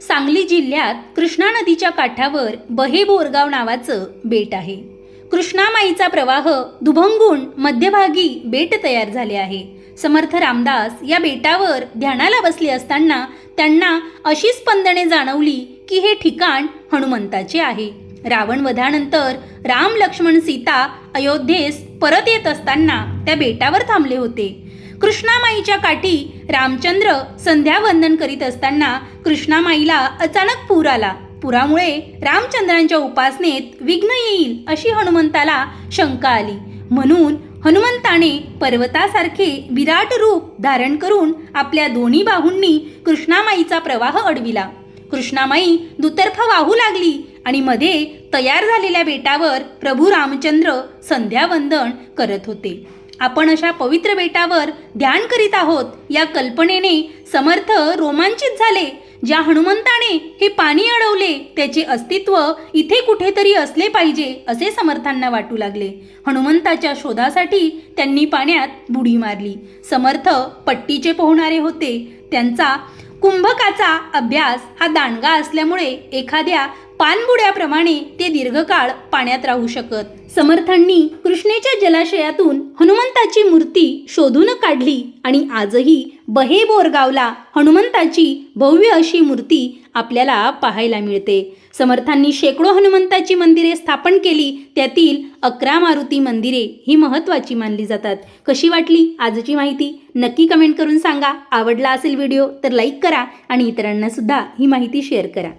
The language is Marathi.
सांगली जिल्ह्यात कृष्णा नदीच्या काठावर बहे बोरगाव नावाचं बेट आहे। कृष्णामाईचा प्रवाह दुभंगून मध्यभागी बेट तयार झाले आहे। समर्थ रामदास या बेटावर ध्यानाला बसले असताना त्यांना अशी स्पंदने जाणवली की हे ठिकाण हनुमंताचे आहे। रावण वधानंतर राम लक्ष्मण सीता अयोध्येस परत येत असताना त्या बेटावर थांबले होते। कृष्णामाईच्या काठी रामचंद्र संध्यावंदन करीत असताना कृष्णामाईला अचानक पूर आला। पुरामुळे रामचंद्रांच्या उपासनेत विघ्न येईल अशी हनुमंताला शंका आली। म्हणून हनुमंताने पर्वतासारखे विराट रूप धारण करून आपल्या दोन्ही बाहूंनी कृष्णामाईचा प्रवाह अडविला। कृष्णामाई दुतर्फा वाहू लागली आणि मध्ये तयार झालेल्या बेटावर प्रभू रामचंद्र संध्यावंदन करत होते। आपण अशा पवित्र बेटावर ध्यान करीत आहोत या कल्पनेने समर्थ रोमांचित झाले। ज्या हनुमंताने हे पाणी अडवले त्याचे अस्तित्व इथे कुठेतरी असले पाहिजे असे समर्थांना वाटू लागले। हनुमंताच्या शोधासाठी त्यांनी पाण्यात बुडी मारली। समर्थ पट्टीचे पोहणारे होते। त्यांचा कुंभकाचा अभ्यास हा दांडगा असल्यामुळे एखाद्या पाणबुड्याप्रमाणे ते दीर्घकाळ पाण्यात राहू शकत। समर्थांनी कृष्णेच्या जलाशयातून हनुमंताची मूर्ती शोधून काढली आणि आजही बहे बोरगावला हनुमंताची भव्य अशी मूर्ती आपल्याला पाहायला मिळते। समर्थांनी शेकडो हनुमंताची मंदिरे स्थापन केली, त्यातील 11 मारुती मंदिरे ही महत्त्वाची मानली जातात। कशी वाटली आजची माहिती नक्की कमेंट करून सांगा। आवडला असेल व्हिडिओ तर लाईक करा आणि इतरांना सुद्धा ही माहिती शेअर करा।